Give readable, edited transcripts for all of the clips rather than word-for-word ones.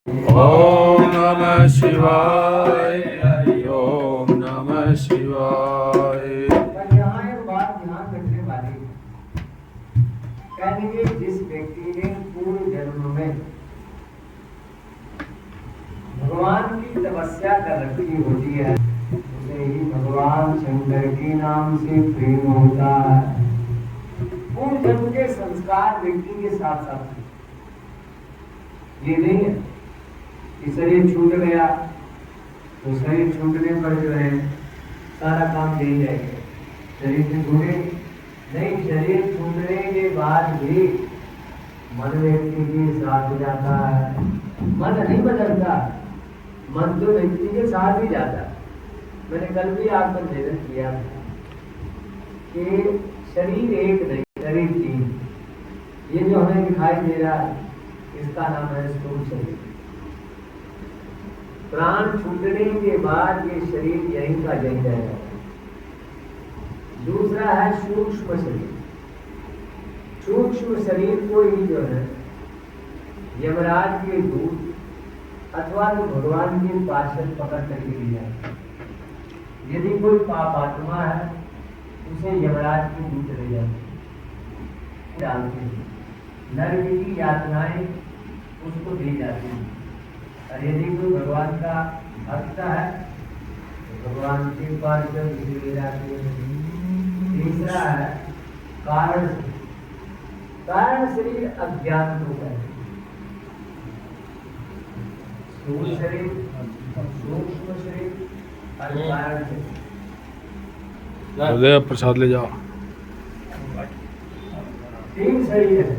ओम नमः शिवाय। ओम नमः शिवाय। यहाँ एक बात ध्यान रखने वाली है। कहेंगे जिस व्यक्ति ने पूर्व जन्म में भगवान की तपस्या कर रखी होती है उसे ही भगवान शंकर के नाम से प्रेम होता है। पूर्व जन्म के संस्कार व्यक्ति के साथ साथ ये नहीं है कि शरीर छूट गया तो शरीर छूटने पर जो है सारा काम यही रहेगा, शरीर से छूटे नहीं। शरीर छूटने के बाद भी मन व्यक्ति के साथ जाता है। मन नहीं बदलता, मन तो व्यक्ति के साथ ही जाता है। मैंने कल भी आपको निवेदन किया था कि शरीर एक नहीं, शरीर तीन। ये जो हमें दिखाई दे रहा है इसका नाम है स्थूल शरीर। प्राण छूटने के बाद ये शरीर यहीं का यहीं रहेगा। दूसरा है सूक्ष्म शरीर। सूक्ष्म शरीर को ही जो है यमराज के दूत अथवा तो भगवान के पार्षद पकड़ करके ले जाते। यदि कोई पाप आत्मा है उसे यमराज के दूत ले जाते डालते हैं, नरक की यातनाएं उसको दी जाती हैं। और यदि कोई भगवान का भक्त है तो भगवान के पार्षद ले जाते हैं। तीसरा है कारण शरीर। कारण शरीर अज्ञान को कहते हैं। स्थूल शरीर, सूक्ष्म शरीर और कारण शरीर। प्रसाद ले जाओ। तीन शरीर है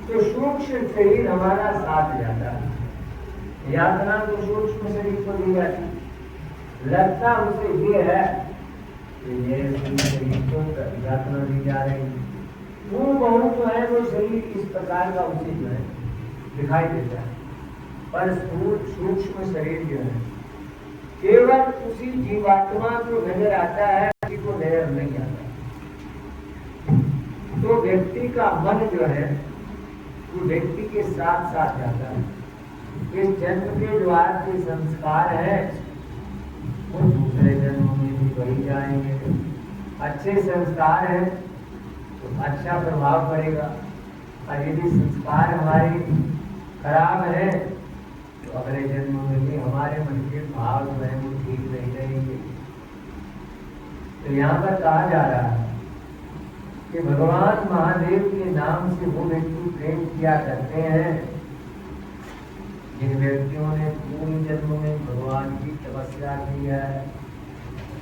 तो सूक्ष्म शरीर हमारा साथ जाता है। यातना तो सूक्ष्म शरीर को दी जाती है। लगता उसे ये है कि ये शरीर को यातना दी जा रही है। वो बहुत जो है वो शरीर इस प्रकार का उसे जो है दिखाई देता है, पर सूक्ष्म शरीर जो है केवल उसी जीवात्मा को नजर आता है, किसी को नजर नहीं आता। तो व्यक्ति का मन जो है वो व्यक्ति के साथ साथ जाता है। इस जन्म के जो आपके संस्कार है वो दूसरे जन्म में भी वही जाएंगे। अच्छे संस्कार है तो अच्छा प्रभाव पड़ेगा, और यदि संस्कार हमारे खराब है तो अगले जन्म में भी हमारे मन के भाव जो है वो ठीक नहीं रहेंगे। तो यहाँ पर कहा जा रहा है कि भगवान महादेव के नाम से वो व्यक्ति प्रेम किया करते हैं जिन व्यक्तियों ने पूर्व जन्म में भगवान की तपस्या की है,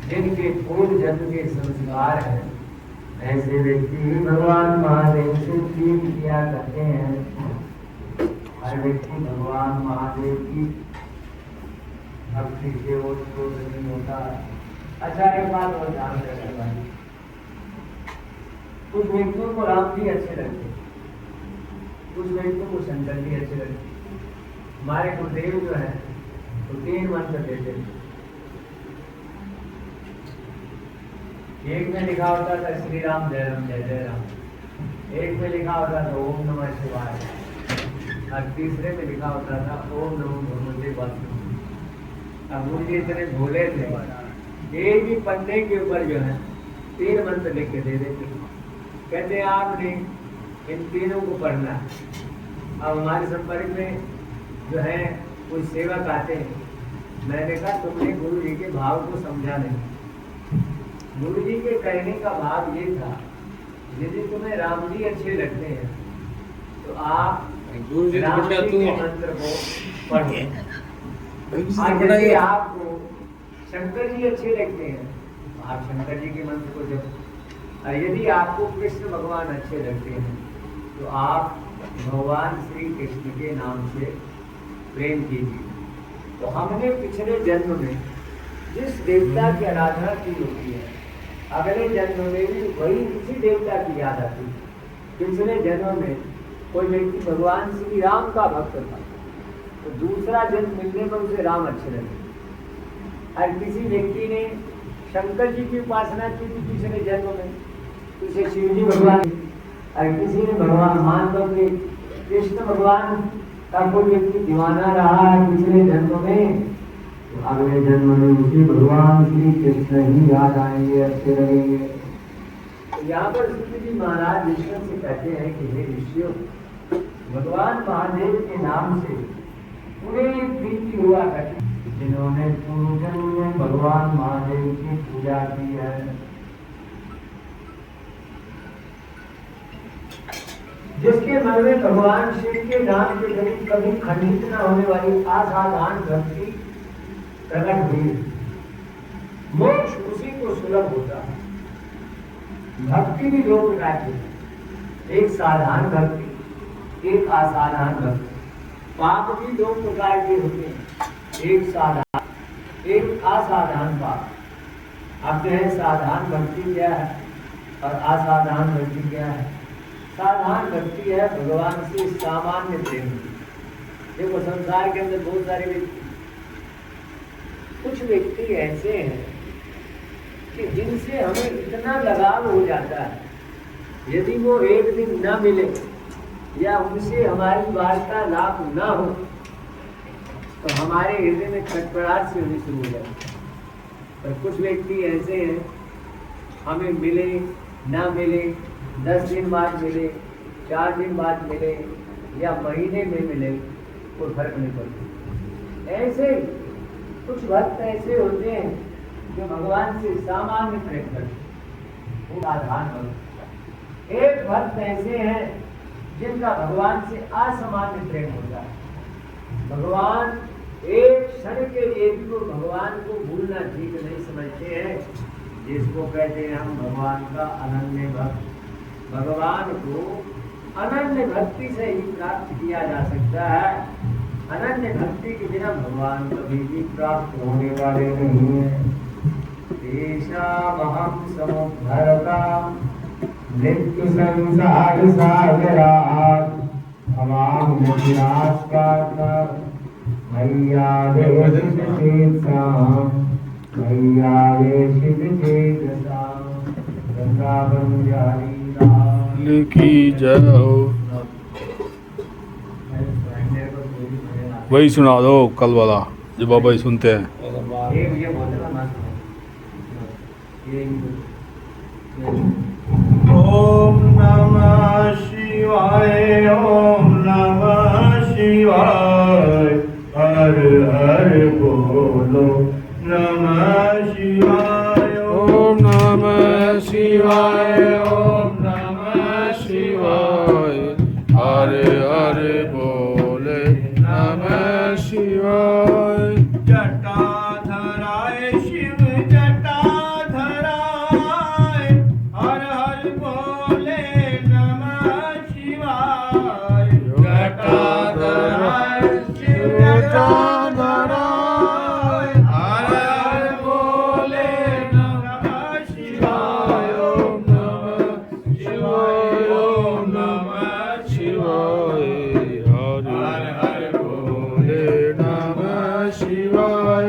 जिनके पूर्व जन्म के संस्कार हैं, ऐसे व्यक्ति ही भगवान महादेव से प्रेम किया करते हैं। हर व्यक्ति भगवान महादेव की भक्ति से वो नहीं होता। अच्छा एक बात और ध्यान रखने वाली, कुछ व्यक्तियों को राम जी अच्छे लगते, कुछ व्यक्तियों को शंकर जी अच्छे लगते। हमारे गुरुदेव जो है तो तीन मंत्र देते थे। एक में लिखा होता था श्री राम जय राम जय जय राम, एक में लिखा होता था ओम नमः शिवाय, और तीसरे में लिखा होता था ओम नमो भगवते वासुदेवाय। अब मुझे इतने भोले थे, एक ही पन्ने के ऊपर जो है तीन मंत्र लिख के दे देते। कहते आपने इन तीनों को पढ़ना है। अब हमारे संपर्क में जो है कुछ सेवक आते हैं, मैंने कहा तुमने गुरु जी के भाव को समझा नहीं। गुरु जी के कहने का भाव ये था, यदि तुम्हें राम जी अच्छे लगते हैं तो आप राम जी के मंत्र को पढ़ो, और यदि आपको शंकर जी अच्छे लगते हैं तो आप शंकर जी के मंत्र को जपो, और यदि आपको कृष्ण भगवान अच्छे लगते हैं तो आप भगवान श्री कृष्ण के नाम से प्रेम कीजिए। तो हमने पिछले जन्म में जिस देवता की आराधना की होती है, अगले जन्म में भी वही उसी देवता की याद आती है। पिछले जन्म में कोई व्यक्ति भगवान श्री राम का भक्त था तो दूसरा जन्म मिलने पर उसे राम अच्छे लगे। और किसी व्यक्ति ने शंकर जी की उपासना की थी पिछले जन्म में, उसे शिव जी भगवान, और किसी ने भगवान मान लो कि कृष्ण भगवान तब कोई व्यक्ति दीवाना रहा है पिछले जन्म में, तो अगले जन्म में उसी भगवान श्री कृष्ण ही याद आएंगे, अच्छे लगेंगे। तो यहाँ पर सूत जी महाराज ईश्वर से कहते हैं कि हे ऋषियों, भगवान महादेव के नाम से पूरी प्रीति हुआ करती, जिन्होंने पूर्व जन्म में भगवान महादेव की पूजा की है, जिसके मन में भगवान शिव के नाम के करीब कभी खंडित न होने वाली असाधारण भक्ति प्रकट हुई, मोक्ष उसी को सुलभ होता है। भक्ति भी दो प्रकार की, एक साधारण भक्ति, एक असाधारण भक्ति। पाप भी दो प्रकार के होते हैं, एक साधारण, एक असाधारण पाप। अब कहें साधारण भक्ति क्या है और असाधारण भक्ति क्या है? साधारण भक्ति है भगवान से सामान्य प्रेम। देखो संसार के अंदर बहुत सारे व्यक्ति, कुछ व्यक्ति ऐसे हैं कि जिनसे हमें इतना लगाव हो जाता है, यदि वो एक दिन न मिले या उनसे हमारी वार्तालाप न हो तो हमारे हृदय में खटपटाहट से होनी शुरू हो जाती है। पर कुछ व्यक्ति ऐसे हैं, हमें मिले ना मिले, 10 दिन बाद मिले, 4 दिन बाद मिले या महीने में मिले, कोई फर्क नहीं पड़ता। ऐसे कुछ भक्त ऐसे होते हैं जो भगवान से सामान्य प्रेम करते, वो साधारण भक्त। एक भक्त ऐसे हैं जिनका भगवान से असामान्य प्रेम होता है। भगवान एक क्षण के लिए भी वो भगवान को भूलना ठीक नहीं समझते हैं, जिसको कहते हैं हम भगवान का अनन्य भक्त। भगवान को अनन्य भक्ति से ही प्राप्त किया जा सकता है। अनन्य भक्ति के बिना भगवान कभी भी प्राप्त होने वाले नहीं है। तेषामहं समुद्धरता मृत्यु संसार सागरात् भवाम्यतिनास्पात् मय्यावेशित चेतसाम् मय्यावेशित चेतसाम् वृंदावन बिहारी लिखी जाओ। वही सुना दो कल वाला जो बाबा जी सुनते हैं। ओम नमः शिवाय, ओम नमः शिवाय, हर हर बोलो नमः शिवाय, ओम नमः शिवाय, ओम नमः शिवाय, हरे हरे बोले नमः शिवाय। जटाधराय शिव जटाधराय, हर हर बोले नमः शिवाय। जटाधराय शिव जटाधराय, हर हर बोले नमः शिवाय। ओम नमः शिवाय, ओम नमः शिवाय, हरे हरे बोले नमः शिवाय,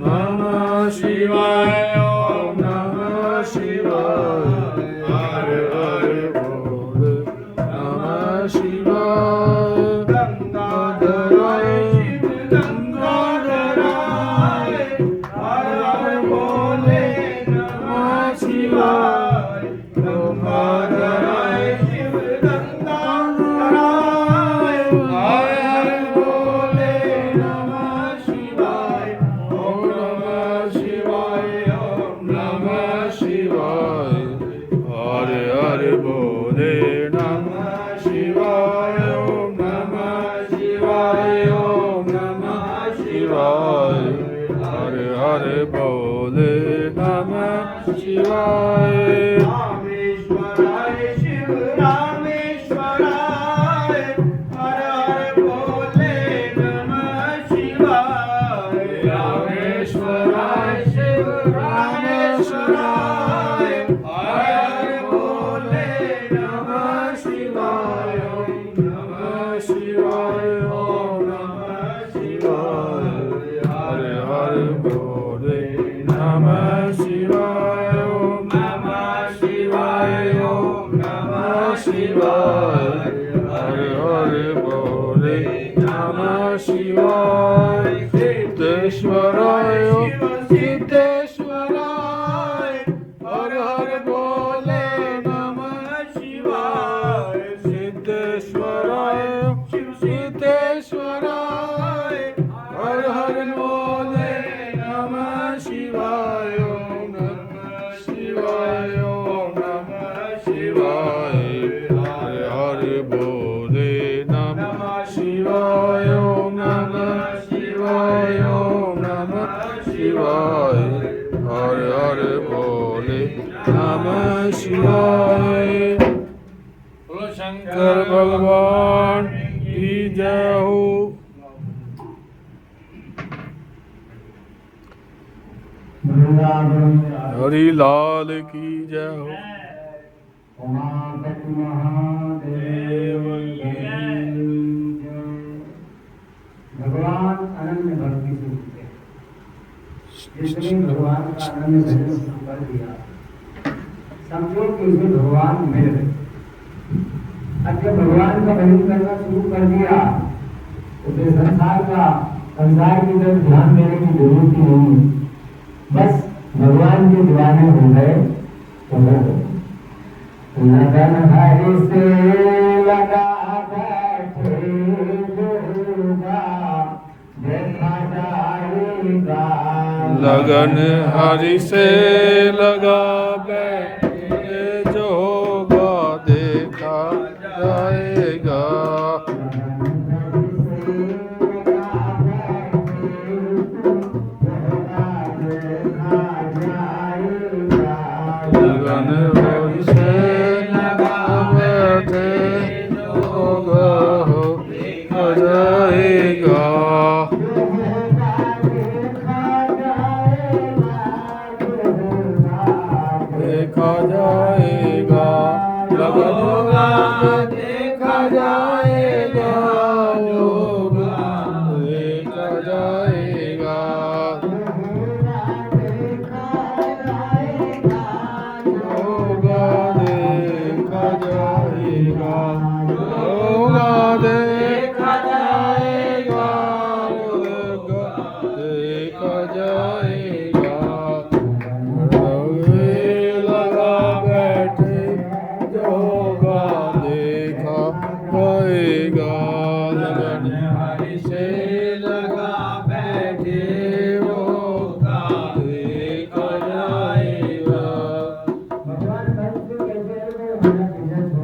नमः शिवाय, ओम नमः शिवाय, हरे हरे बोले नमः शिवाय। गंगाधराय शिव गंगाधराय, हर हर बोले नमः शिवाय। गंगाधराय शिव गंगाधराय, हर हर बोले नमः शिवाय। ओम नमः शिवाय, ओम नमः शिवाय, हरे हरे बोले नमः शिवाय, ओम नमः शिवाय, ओम नमः शिवाय, हरे हरे बोले नमः शिवाय। रामेश्वराय शिव रामेश्वराय, हर हर बोले नमः शिवाय। रामेश्वराय शिव रामेश्वराय, हर हर बोले नमः शिवाय। ओम नमः शिवाय, ओम नमः शिवाय, हरे हरे बोले नमः शिवाय, ओम नमः शिवाय। सिद्धेश्वराय सिद्धेश्वराय हर हर बोले नमः शिवाय सिद्धेश्वराय सिद्धेश्वराय हर हर बोले नमः शिवाय ओम नमः शिवाय ओम नमः शिवाय हर हर बोले नमः शिवाय ओम नमः शिवाय ओम नमः शिवाय हर हर बोले नमः शिवाय बोलो शंकर भगवान की जय हो। हरि लाल की जय हो। उमापति महादेव की जय। भगवान अनन्य भक्ति से जीते। जिसने भगवान का अनन्य भजन शुरू कर दिया समझो कि उसे भगवान मिल गए। अब जब भगवान का भजन करना शुरू कर दिया उसे संसार की तरफ ध्यान देने की जरूरत ही नहीं है। बस भगवान के दीवाने हो गए तो हो गए। लगन हरि से लगा बैठे जोगा देखा जाएगा। लगन हरि से लगा बैठे जो होगा देखा जाएगा। लगन हरि से लगा बैठे जो होगा हो देखा जाएगा। देखा जाएगा लगन होगा देखा जाएगा होगा देखा जाएगा। होगा देखा जाएगा होगा देखा जाएगा होगा देखा जाएगा। लगा बैठे जोगा देखा जाएगा। लगन हरि से लगा बैठे होगा देखा जाएगा। भगवान भक्त कैसे हमारा बिजनेस हो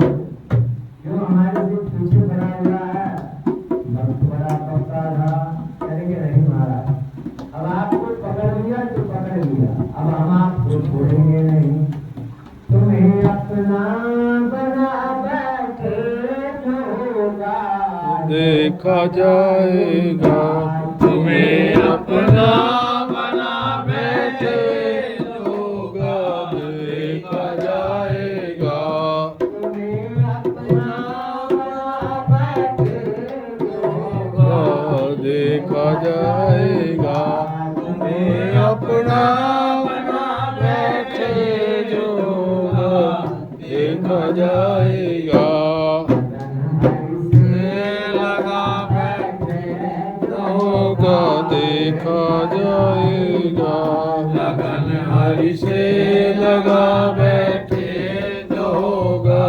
जो हमारे से पीछे पड़ा हुआ है। भक्त बड़ा पक्का था करेंगे नहीं मारा। अब आपको पकड़ लिया तो पकड़ लिया। अब हम आपको छोड़ेंगे नहीं। तुम्हें अपना बना बैठे होगा देखा जाएगा। तुम्हें अपना बना बैठे होगा देखा जाएगा। तुम्हें अपना बना बैठे होगा देखा जाएगा। तुम्हें अपना बना बैठे जो होगा देखा जाएगा। लगा बैठे होगा देखा जाएगा। लगन हरि से लगा बैठे जो होगा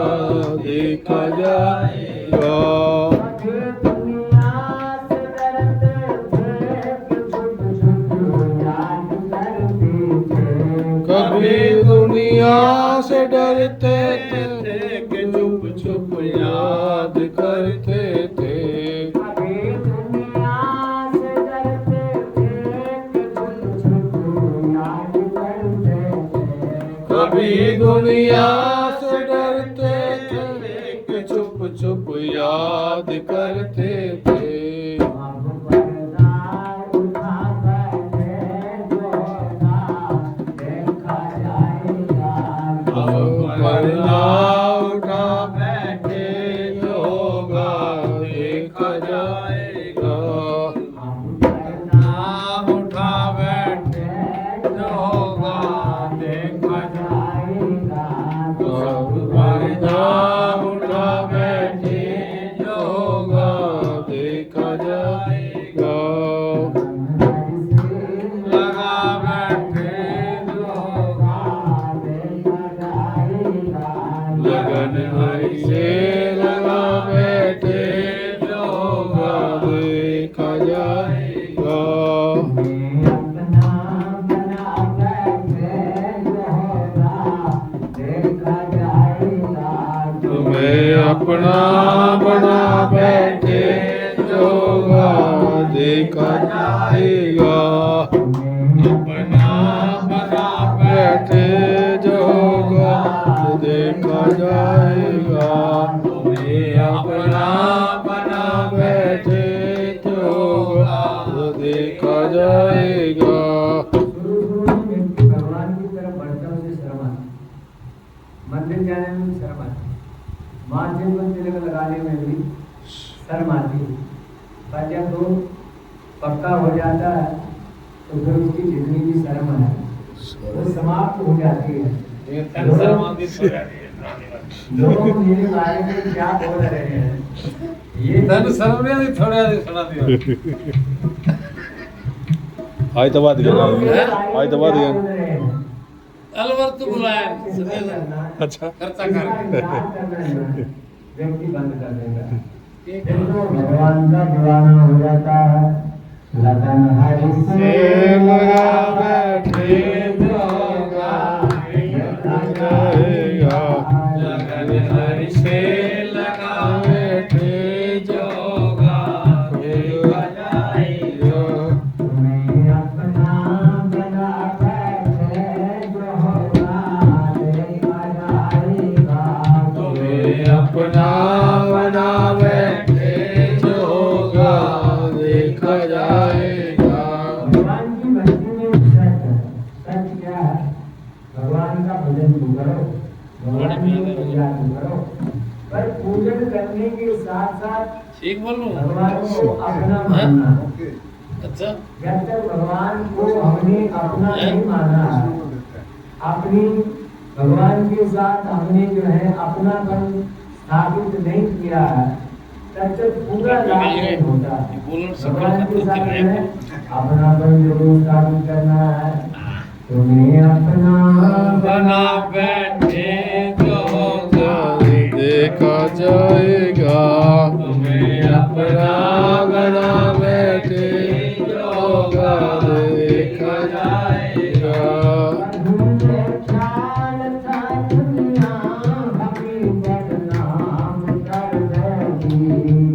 देखा जाएगा। कभी दुनिया से डरते थे कि चुप चुप याद करते थे। कभी दुनिया से डरते थे कि छुप छुप याद करते थे। कभी दुनिया से डरते थे कि चुप चुप याद करते थे। अब पर्दा उठा बैठे जोगा देखा जाएगा। पर्दा उठा बैठे जो होगा देखा जाएगा। पर्दा उठा बैठे जो होगा देखा जाएगा। पर्दा उठा बैठे जो होगा जाएगा। तुम्हें अपना बना बैठे जो होगा देखा जाएगा। अपना बना बैठे जो होगा देखा जाएगा। तुम्हें अपना बना बैठे जो होगा देखा जाएगा। भगवान की तरफ बढ़ता हूँ शर्म आती, मंदिर जाने में भी शर्म आती, माथे पर तिलक लगाने में भी शर्म आती है। पर जब वो पक्का हो जाता है तो फिर उसकी जितनी भी शर्म है वो समाप्त हो जाती है। ये तन शर्मान्वित हो जाती है। लोग मेरे बारे में क्या बोल रहे हैं, ये तन शर्मान्वित थोड़ा सुना दिया। आज तो बात गया आज तो बात गया। अलवर तो बुलाया अच्छा खर्चा कर व्यक्ति बंद कर देगा। देखो भगवान का दीवाना हो जाता है। लगन हरि से लगा बैठे जो होगा देखा जाएगा। लगन हरि से लगा बैठे जो होगा देखा जाएगा। तुम्हें अपना बना बैठे जो होगा देखा जाएगा। तुम्हें अपना बना बैठे जो होगा देखा जाएगा। भगवान की भक्ति में सच है। सच क्या है? भगवान का भजन तू करो, भगवान की पूजा तू करो, पर पूजन करने के साथ साथ ठीक बोल रहा हूँ। भगवान को अपना मानना। अच्छा जब तक भगवान को हमने अपना नहीं माना है, अपनी भगवान के साथ हमने जो है अपनापन स्थापित नहीं किया है, तब तक पूरा लाभ नहीं होता। भगवान के साथ जो है अपनापन जरूर स्थापित करना है। तुम्हें अपना बना बैठे जो होगा देखा जाएगा। तुम्हें अपना बना बैठे जो होगा देखा जाएगा।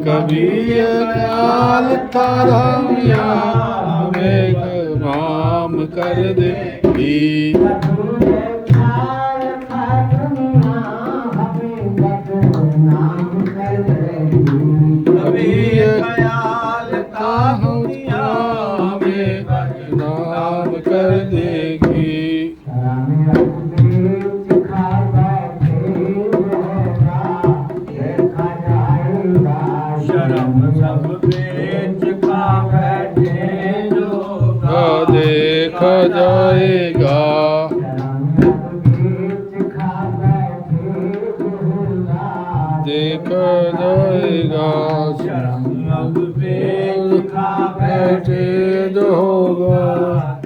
कभी ये ख्याल था दुनिया हमें बदनाम कर देगी। कभी ये ख्याल था दुनिया हमें बदनाम कर देगी। शर्म सब बेच खा बैठे जो होगा देखा जाएगा। देखा जाएगा। शर्म बेच खा बैठे जो होगा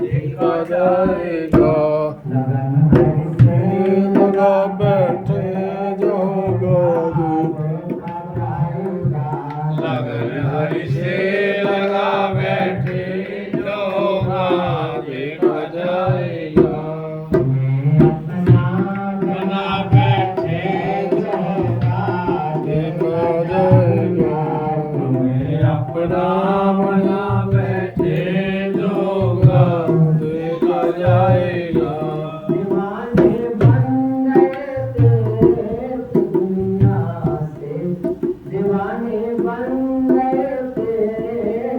देखा जाएगा। लगा बैठे जो होगा लगन हरि से लगा बैठे जो होगा देखा जाएगा। बना बैठे जो होगा देखा जाएगा। तुम्हें अपना बना बैठे जो होगा देखा जाएगा। दीवाने बन गए थे दुनिया से, दीवाने बन गए थे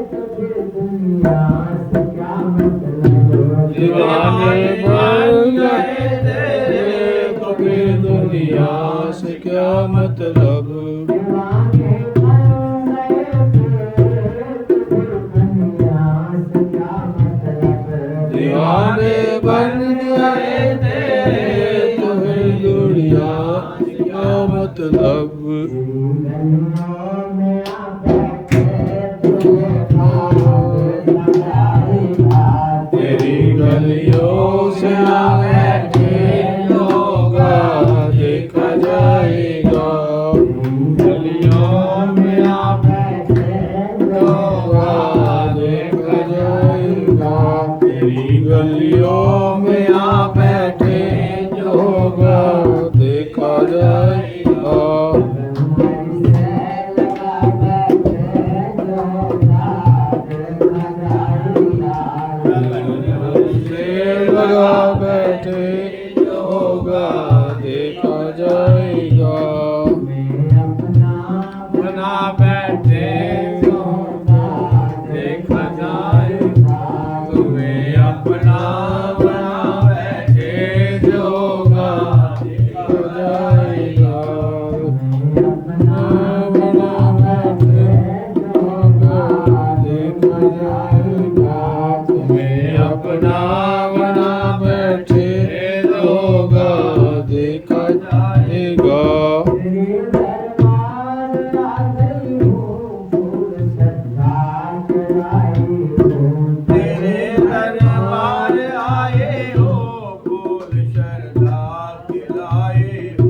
तो फिर दुनिया से क्या मतलब। दीवाने बन गए थे तो फिर दुनिया से क्या मतलब। दीवाने बन गए थे तो फिर दुनिया से क्या मतलब। दीवाने बन गए थे तो फिर दुनिया से क्या मतलब। तेरी गलियों से आ बैठे होगा देखा जाएगा। गलियों में आ बैठे होगा जाएगा। तेरी गलियों में आ बैठे जोगा देखा जाएगा। लगा बैठे जोगा देखा जाएगा। बना बैठे देखा जाएगा। तुम्हें अपना बना बैठे जोगा देखा जाएगा। बना बैठे जोगा देखा जाएगा। तुम्हें अपना बना बैठे जोगा देखा जाएगा। तेरे दरबार आए हो फूल श्रद्धा के लाए हो।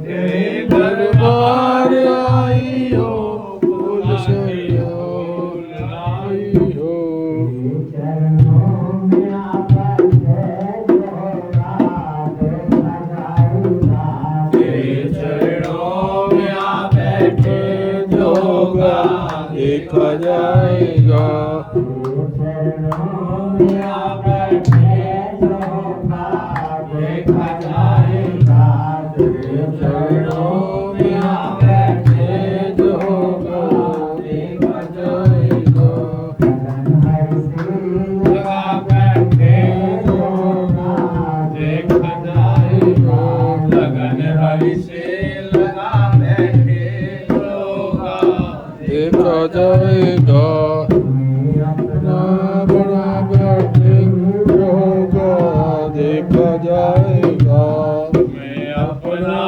तेरे दरबार आई हो फूल श्रद्धा लाई हो। तेरे चरणों में आ बैठे जोगा देखा जाएगा। आ बैठे जोगा देखा जाएगा। तेरे चरणों में आ बैठे जोगा देखा जाएगा। लगा बैठे जोगा देखा जाएगा। लगन हरि से लगा बैठे जोगा देखा जाएगा। अपना बना बैठे जोगा देखा जाएगा। मैं अपना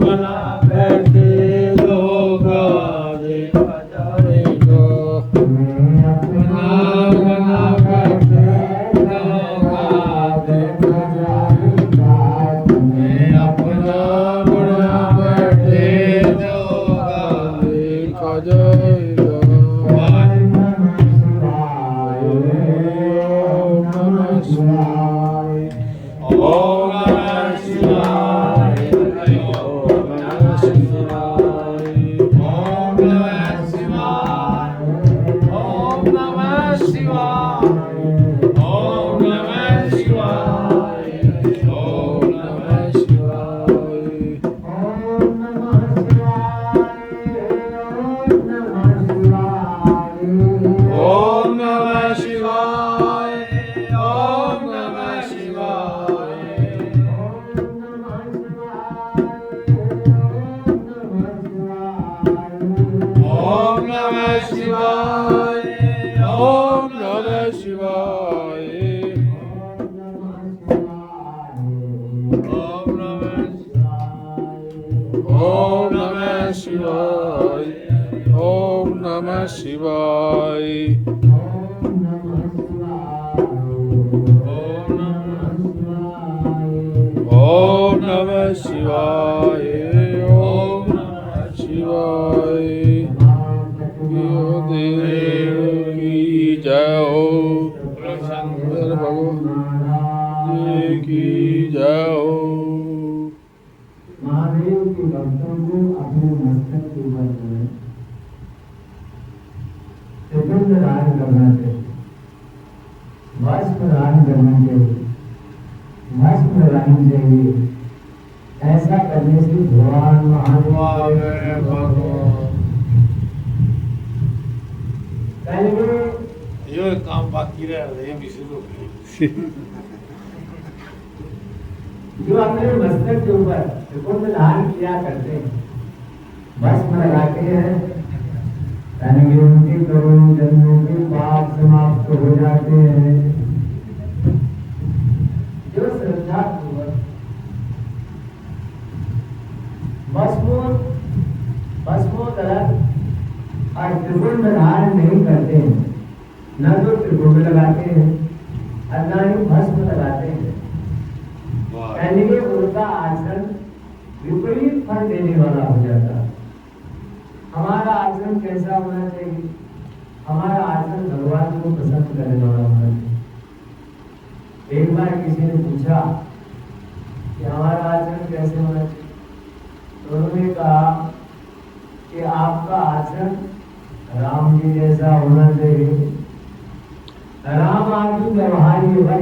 बना बैठे जोगा देखा जाएगा। अपना बना बैठे जोगा देखा जाएगा। मैं अपना बना बैठे जोगा देखा जाएगा। नमः शिवाय। ओम नमः शिवाय। ओम नमः शिवाय। ओम नमः शिवाय। ओम नमः शिवाय। ओम नमः शिवाय। ओम नमः ओम नमः शिवाय। ओम नमः शिवाय। ओम नमः शिवाय। ओम नमः शिवाय। ओम नमः शिवाय। ओम नमः शिवाय। ओम नमः शिवाय। ओम नमः शिवाय। देव की जय हो। शंकर भगवान की जय हो। महादेव के भक्तों को अपने मस्तक के ऊपर में त्रिपुंड धारण करना चाहिए। भस्म धारण करना चाहिए। भस्म लगानी चाहिए। ऐसा करने से भगवान महादेव पहले ये काम बाकी रह रहे हैं शुरू जो अपने मस्तक के ऊपर त्रिपुंड धारण किया करते हैं, भस्म लगाते हैं, यानी उनके करोड़ों जन्मों के पाप समाप्त हो जाते हैं। जो श्रद्धा पूर्वक भस्मोदक और त्रिपुंड धारण नहीं करते हैं, न तो त्रिपुंड लगाते हैं और न ही भस्म लगाते हैं, यानी कि उनका आचरण विपरीत फल देने वाला हो जाता है। हमारा आचरण कैसा होना चाहिए? हमारा आचरण भगवान को पसंद करने वाला होना चाहिए। एक बार किसी ने पूछा कि हमारा आचरण कैसे होना चाहिए, तो उन्होंने कहा कि आपका आचरण राम जी जैसा होना चाहिए। राम आदि व्यवहार ये है,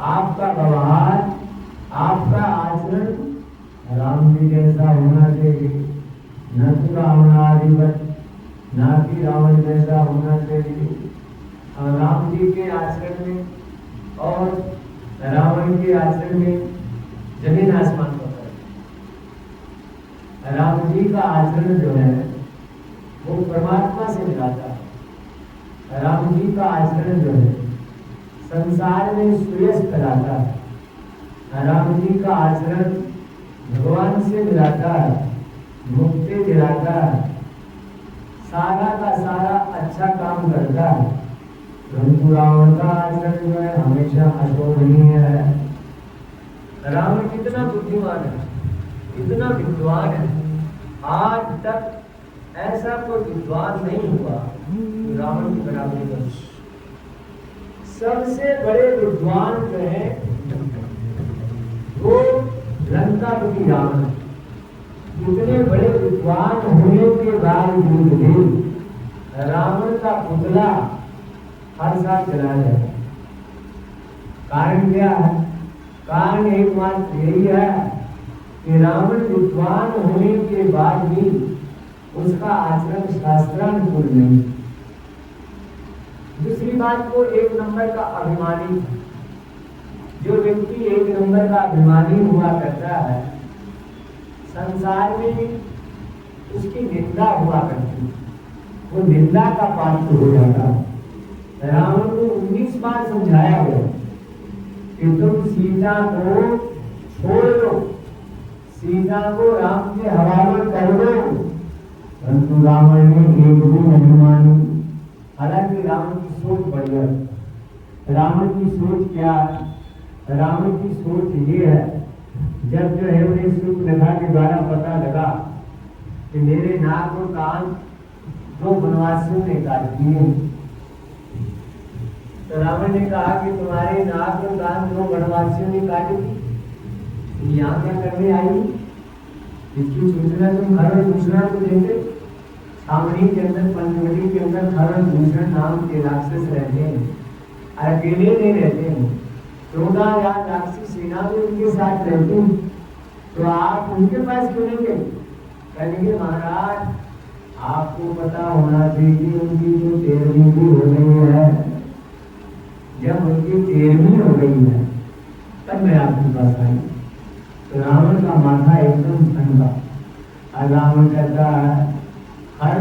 आपका व्यवहार, आपका आचरण राम जी जैसा होना चाहिए। न तो रावणाधिपत, ना कि रावण जैसा होना चाहिए। और राम जी के आचरण में और रावण के आचरण में जमीन आसमान का फर्क है। राम जी का आचरण जो है वो परमात्मा से मिलाता है। राम जी का आचरण जो है संसार में सुयश फैलाता है। राम जी का आचरण भगवान से मिलाता है, मुक्ति दिलाता है, सारा का सारा अच्छा काम करता है। परंतु रावण का आचरण जो है हमेशा अशोभनीय है। रावण कितना बुद्धिमान है, कितना विद्वान है, आज तक ऐसा कोई विद्वान नहीं हुआ कि रावण की बराबरी कर। सबसे बड़े विद्वान जो है वो लंकापति रावण। इतने बड़े विद्वान होने के बावजूद भी रावण का पुतला हर साल जलाया जाता। कारण क्या है? कारण एकमात्र यही है कि रावण विद्वान होने के बाद भी उसका आचरण शास्त्रानुकूल नहीं। दूसरी बात, वो एक नंबर का अभिमानी। जो व्यक्ति एक नंबर का अभिमानी हुआ करता है, संसार में उसकी निंदा हुआ करती, वो निंदा का पात्र हो जाता है। रावण को 19 बार समझाया गया कि तुम सीता को छोड़ दो, सीता को राम के हवाले कर दो, परंतु रावण ने एक भी नहीं मानी। हालांकि रावण की सोच बढ़िया। रावण की सोच क्या है? रावण की सोच ये है, जब जो है उन्हें सूर्पनखा के द्वारा पता लगा कि मेरे नाक और कान दो बनवासियों ने काट दिए, तो रावण ने कहा कि तुम्हारे नाक और कान दो बनवासियों ने काटे, तुम यहाँ क्या करने आई? इसकी सूचना तुम खरड़ दूसरा को देते। छावनी के अंदर, पंचवटी के अंदर खरड़ दूसरा नाम के राक्षस रहते हैं, अकेले नहीं रहते हैं। 14,000 राक्षसी सेना भी उनके साथ रहती, तो आप उनके पास क्यों नहीं गए? कहेंगे महाराज आपको पता होना चाहिए उनकी जो 13वीं भी हो गई है। जब उनकी 13वीं हो गई है तब मैं आपके पास आई। तो रावण का माथा एकदम ठंडा। और रावण कहता है हर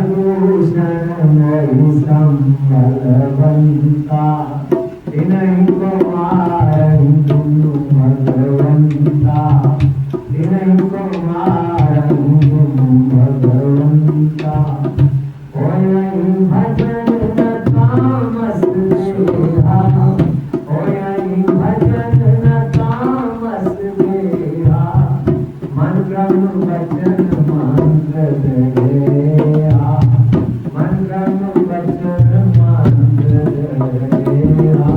इन्हीं को मारन तुम भगवंता, इन्हीं को मारन तुम भगवंता। ओयई भजन न तामस देहा, ओयई भजन न तामस देहा, मन क्रम वचन मंत्र देहा, मन क्रम वचन मंत्र देहा।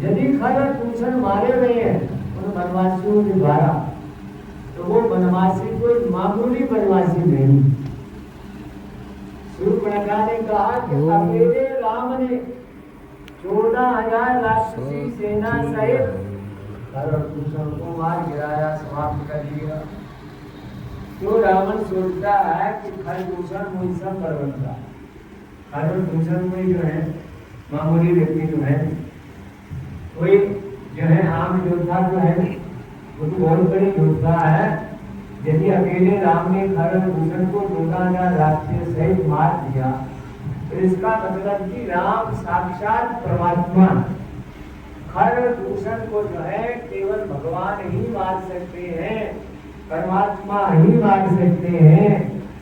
यदि खरड़ दूषण मारे गए हैं उन बनवासियों के द्वारा, तो वो बनवासी कोई मामूली बनवासी नहीं। सूर्पनखा ने कहा कि अकेले राम ने 14,000 राक्षसी सेना सहित खरड़ दूषण को मार गिराया, समाप्त कर दिया। तो रावण सोचता है कि खरदूषण मुझसे बलवंता। खरदूषण में जो है मामूली व्यक्ति जो है, कोई जो है आम योद्धा जो है वो तो बहुत बड़ी योद्धा है। यदि अकेले राम ने खरदूषण को 14,000 राक्षस सहित मार दिया, तो इसका मतलब कि राम साक्षात परमात्मा। खरदूषण को जो है केवल भगवान ही मार सकते हैं, परमात्मा ही मार सकते हैं।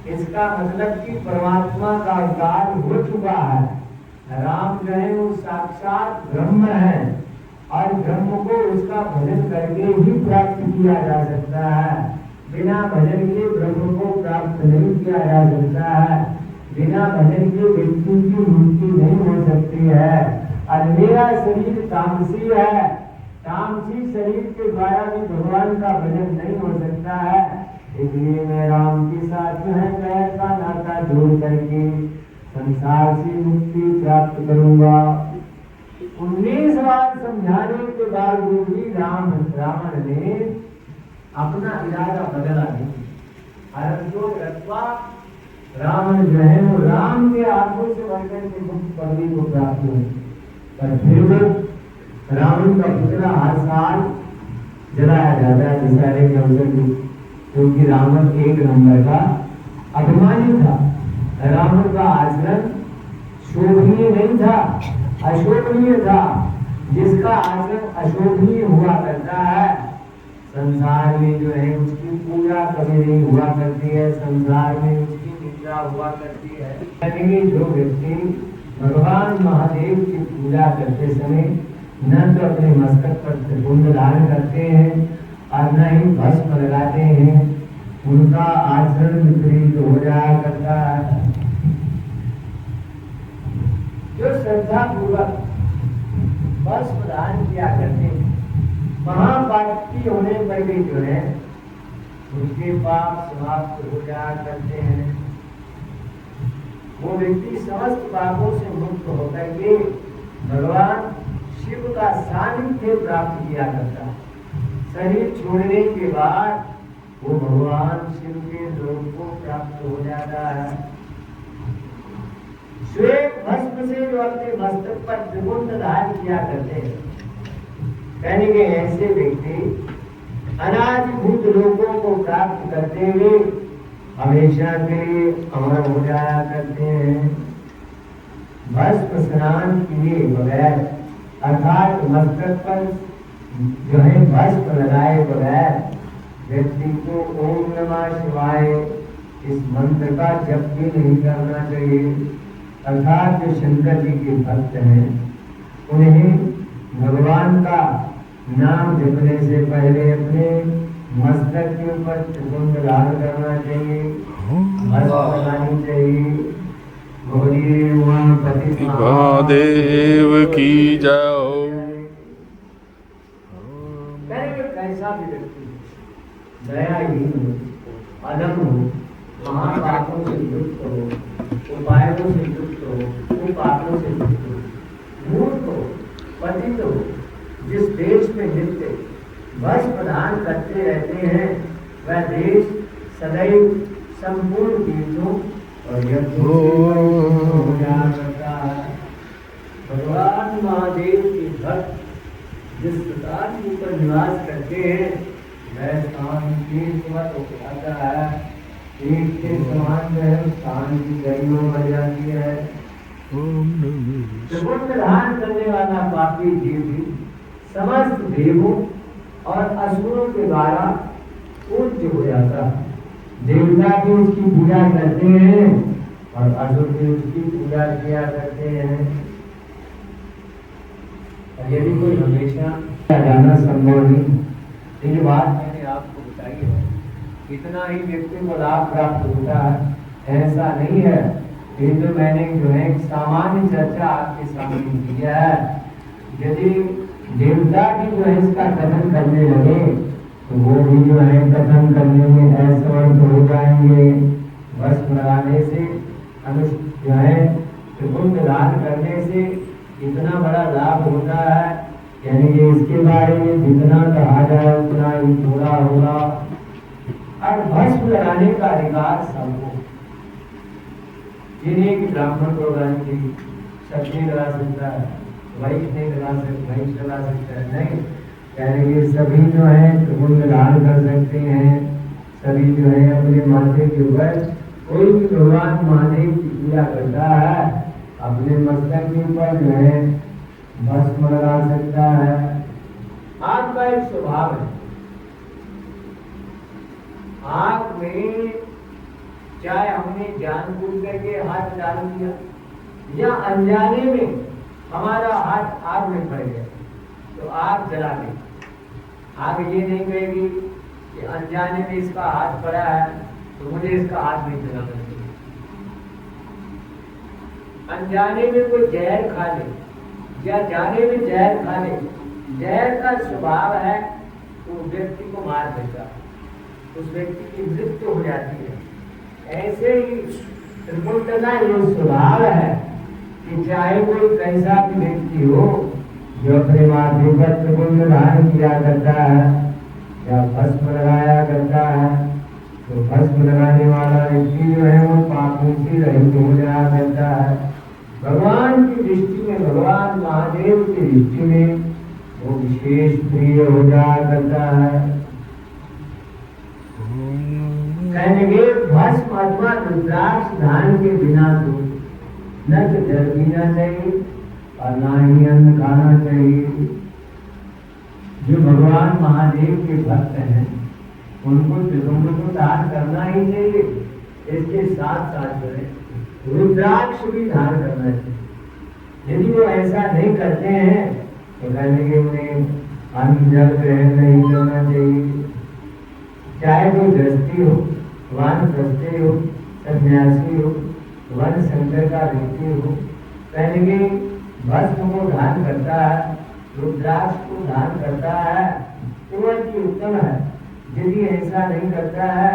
इसका मतलब कि परमात्मा का अवतार हो चुका है। राम जो है वो साक्षात ब्रह्म है, और ब्रह्म को उसका भजन करके ही प्राप्त किया जा सकता है। बिना बिना भजन के ब्रह्म को प्राप्त नहीं किया जा सकता है। बिना भजन के व्यक्ति की मुक्ति नहीं हो सकती है। और मेरा शरीर तामसी है, तामसी शरीर के द्वारा भी भगवान का भजन नहीं हो सकता है। इसलिए मैं राम के साथ जो है पैर का नाता जोड़ करके संसार से मुक्ति प्राप्त करूंगा। 19 बार समझाने के बावजूद भी रावण ने अपना इरादा बदला नहीं। रावण जो है वो राम के हाथों से बढ़कर के मुक्त पदवी को प्राप्त हुए, पर फिर वो रावण का पुतला हर साल जलाया जाता है दशहरे के अवसर पर, क्योंकि रावण एक नंबर का अभिमानी था। रावण का आचरण शोभनीय नहीं था, अशोभनीय था। जिसका आचरण अशोभनीय हुआ करता है, संसार में जो है उसकी पूजा कभी नहीं हुआ करती है, संसार में उसकी निंदा हुआ करती है। यानी जो व्यक्ति भगवान महादेव की पूजा करते समय न तो अपने मस्तक पर त्रिपुंड धारण करते हैं और न ही भस्म लगाते हैं, उनका आचरण विपरीत हो जाया करता है। जो श्रद्धा पूर्वक भस्म धारण किया करते हैं, महापापी होने पर भी जो है उसके पाप समाप्त हो जाया करते हैं। वो व्यक्ति समस्त पापों से मुक्त होकर के भगवान शिव का सानिध्य प्राप्त किया करता है। शरीर छोड़ने के बाद वो भगवान शिव के लोक को प्राप्त हो जाता है। श्वेत भस्म से जो अपने मस्तक पर त्रिपुंड धारण किया करते हैं, कहने के ऐसे व्यक्ति अनादिभूत लोगों को प्राप्त करते हुए हमेशा के लिए अमर हो जाया करते हैं। भस्म स्नान किए बगैर अर्थात मस्तक पर जो है भस्म लगाए बगैर व्यक्ति को ओम नमः शिवाय इस मंत्र का जप भी नहीं करना चाहिए। अर्थात जो शंकर जी के भक्त हैं, उन्हें भगवान का नाम जपने से पहले अपने मस्तक के ऊपर त्रिपुंड धारण करना चाहिए, भस्म लगानी चाहिए। महादेव की जय। कैसा भी व्यक्ति दयाहीन हो, अदम हो, महापापों से युक्त हो, उपायों से युक्त हो, कुपापों से युक्त हो, मूर्ख हो, पतित हो, जिस देश में नित्य भस्म धारण करते रहते हैं, वह देश सदैव संपूर्ण तीर्थों और यज्ञों से करता है। भगवान महादेव के भक्त जिस प्रकार के ऊपर निवास करते हैं, वह स्थान तीर्थवत हो जाता है। एक के समान जो है स्थान की गरिमा बढ़ जाती है। त्रिपुंड धारण करने वाला पापी जीव भी समस्त देवों और असुरों के द्वारा पूज्य हो जाता है। देवता भी उसकी पूजा करते हैं और असुर भी उसकी पूजा किया करते हैं। और यदि कोई हमेशा जाना संभव नहीं, ये बात मैंने आपको बताई है। इतना ही व्यक्ति को लाभ प्राप्त होता है, ऐसा नहीं है। ये तो मैंने जो है एक सामान्य चर्चा आपके सामने की है। यदि देवता भी जो है इसका कथन करने लगे तो वो भी जो है कथन करने में असमर्थ हो जाएंगे। भस्म लगाने से जो है त्रिपुंड धारण करने से इतना बड़ा लाभ होता है, यानी कि इसके बारे में जितना कहा जाए उतना ही थोड़ा होगा। और भस्म लगाने का अधिकार सबको, ये नहीं कि ब्राह्मण को लगाने की क्षत्रिय लगा सकता है, वैश्य नहीं लगा सकता, वैश्य लगा सकता है, नहीं। यानी कि सभी जो है त्रिपुंड धारण कर सकते हैं। सभी जो है अपने माथे के ऊपर, कोई भी भगवान महादेव की पूजा करता है, अपने मस्तक के ऊपर जो है भस्म लगा सकता है। आपका एक स्वभाव है, आग में चाहे हमने जानबूझ करके हाथ डाल दिया या अनजाने में हमारा हाथ आग में पड़ गया तो आग जला गई। आग ये नहीं कहेगी कि अनजाने में इसका हाथ पड़ा है तो मुझे इसका हाथ नहीं चलाना चाहिए। अनजाने में कोई जहर खा ले या जाने में जहर खा ले, जहर का स्वभाव है तो व्यक्ति को मार देता है, उस व्यक्ति की मृत्यु हो जाती है। ऐसे ही त्रिपुटना ये स्वभाव है कि चाहे कोई कैसा भी व्यक्ति हो जो अपने माथे पर त्रिपुट धारण किया करता है या भस्म लगाया करता है, तो भस्म लगाने वाला व्यक्ति जो है वो पापों से रहित हो जाया करता है। भगवान की दृष्टि में, भगवान महादेव की दृष्टि में वो विशेष प्रिय हो जाया करता है। कहेंगे भस्म अथवा रुद्राक्ष धारण के बिना तो न तो जल पीना चाहिए और ना ही अन्न खाना चाहिए। जो भगवान महादेव के भक्त हैं उनको त्रिपुट को दान करना ही चाहिए। इसके साथ साथ जो है रुद्राक्ष भी धारण करना चाहिए। यदि वो ऐसा नहीं करते हैं तो कहने के उन्हें अन्न जल ग्रहण नहीं करना चाहिए। चाहे वो गृहस्थी हो, वानप्रस्थी हो, सन्यासी हो, वन शंकर का व्यक्ति हो, कहेंगे भस्म को धारण करता है, रुद्राक्ष को धारण करता है तो वह उत्तम है। यदि ऐसा नहीं करता है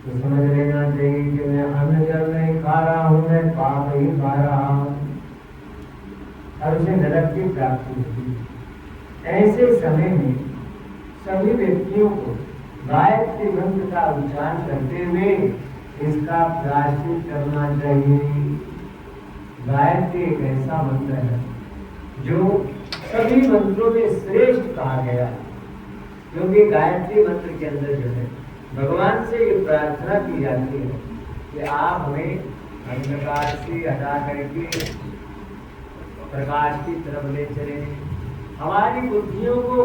तो समझ लेना चाहिए कि मैं अन्न जल नहीं खा रहा हूँ, मैं पाप ही खा रहा हूँ और उसे नरक की प्राप्ति होती है। ऐसे समय में सभी व्यक्तियों को गायत्री मंत्र का उच्चारण करते हुए इसका प्रायश्चित करना चाहिए। गायत्री एक ऐसा मंत्र है जो सभी मंत्रों में श्रेष्ठ कहा गया, क्योंकि गायत्री मंत्र के अंदर जो है भगवान से ये प्रार्थना की जाती है कि आप हमें अंधकार से हटा करके प्रकाश की तरफ ले चले, हमारी बुद्धियों को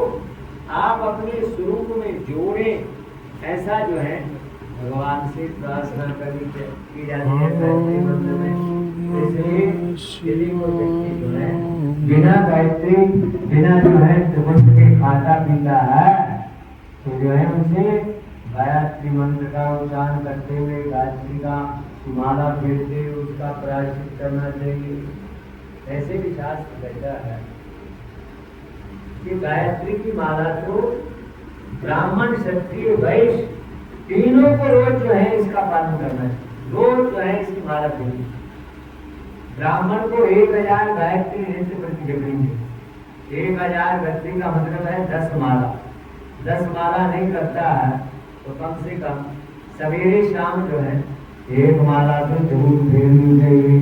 आप अपने स्वरूप में जोड़ें। ऐसा जो है भगवान से प्रार्थना की जाती है गायत्री मंत्र में। इसलिए यदि वो व्यक्ति जो है बिना गायत्री, बिना जो है त्रिपुट के खाता पीता है तो जो है उसे गायत्री मंत्र का उच्चारण करते हुए गायत्री का माला फेरते हुए उसका प्रायश्चित करना चाहिए। ऐसे भी शास्त्र कहता है कि गायत्री की माला तो ब्राह्मण, क्षत्रिय, वैश्य तीनों को रोज जो है इसका पालन करना चाहिए। रोज जो है इसकी माला फेरनी। ब्राह्मण को 1000 गायत्री नृत्य प्रति जपनी चाहिए। 1000 गायत्री का मतलब है 10 माला। 10 माला नहीं करता है तो कम से कम सवेरे शाम जो है 1 माला तो जरूर फेरनी चाहिए।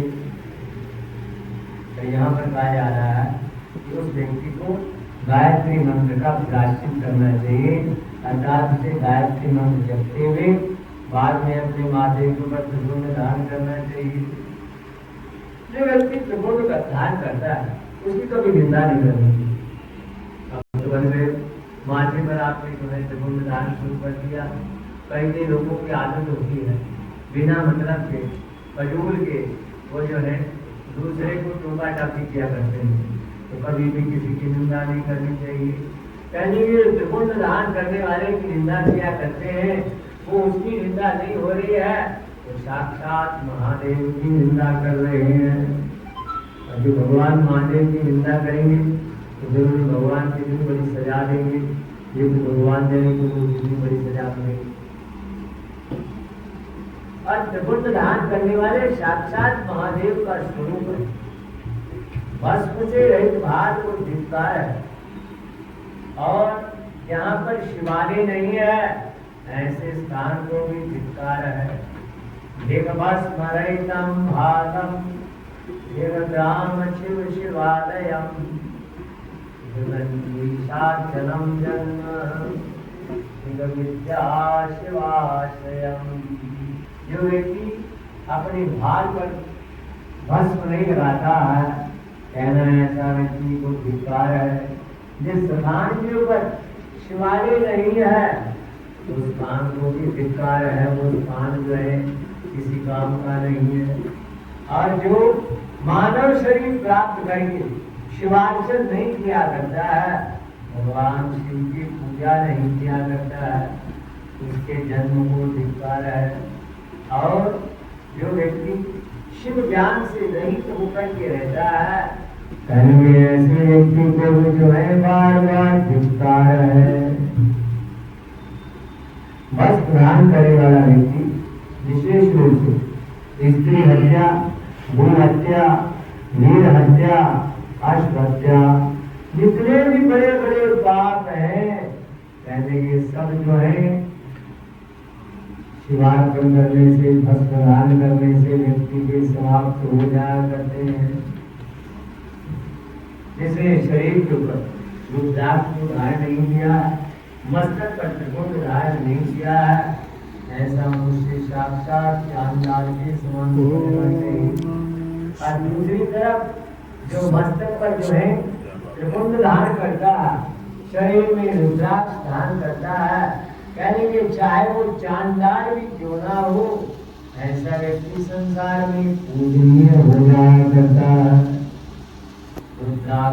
तो यहाँ पर कहा जा रहा है कि उस व्यक्ति को गायत्री मंत्र का प्रायश्चित करना चाहिए, अर्थात उसे गायत्री मंत्र जपते हुए बाद में अपने माथे के ऊपर त्रिपुट धारण करना चाहिए। जो व्यक्ति त्रिपुट का धारण करता है उसकी कभी निंदा नहीं करनी। माथे पर आपने जो है त्रिपुट धारण शुरू कर दिया। कई लोगों की आदत होती है बिना मतलब के, फजूल के, वो जो है दूसरे को टोका टाकी किया करते हैं। तो कभी भी किसी की निंदा नहीं करनी चाहिए। कहने के त्रिपुट धारण करने वाले की निंदा किया करते हैं, वो उसकी निंदा नहीं हो रही है, तो साक्षात महादेव की निंदा कर रहे हैं। और जो भगवान महादेव की निंदा करेंगे तो जरूर भगवान की इतनी बड़ी सजा देंगे। ये तो भगवान देने को इतनी बड़ी सजा मिलेगी। और त्रिपुट धारण करने वाले साक्षात महादेव का स्वरूप है। भस्म से रहित भाग को धिक्कार है। और जहाँ पर शिवालय नहीं है ऐसे स्थान को भी धिक्कार है। भस्म रहितम भागम ग्राम शिव शिवालयम साक्षरम जन्म विद्या शिवाश्रयम। जो व्यक्ति अपने भाग पर भस्म नहीं लगाता है, कहना ऐसा व्यक्ति को धिक्कार है। जिस स्थान के ऊपर शिवालय नहीं है उस स्थान को भी धिक्कार है। वो स्थान जो है किसी काम का नहीं है। और जो मानव शरीर प्राप्त करके शिवार्चन नहीं किया करता है, भगवान शिव की पूजा नहीं किया करता है, उसके जन्म को धिक्कार है। और जो व्यक्ति शिव ज्ञान से रहित होकर के रहता है, कहेंगे ऐसे व्यक्ति को भी जो है बार बार धिक्कार है। वस्त्र धारण करने वाला व्यक्ति विशेष रूप से स्त्री हत्या, भू हत्या, वीर हत्या, अश्व हत्या, जितने भी बड़े बड़े पाप हैं, कहते ये सब जो है शिवार्पण करने से, भस्म दान करने से व्यक्ति के समाप्त हो जाया करते हैं। जिसने शरीर के ऊपर रुद्राक्ष को धारण नहीं किया, मस्तक पर त्रिपुंड धारण नहीं किया है, ऐसा मुझसे साक्षात चांदाल के समान होना चाहिए। और दूसरी तरफ जो मस्तक पर जो है त्रिपुंड धारण करता है, शरीर में रुद्राक्ष धारण करता है, कहेंगे चाहे वो चांदाल भी क्यों ना हो, ऐसा व्यक्ति संसार में पूजनीय हो जाया करता है। रुद्राक्ष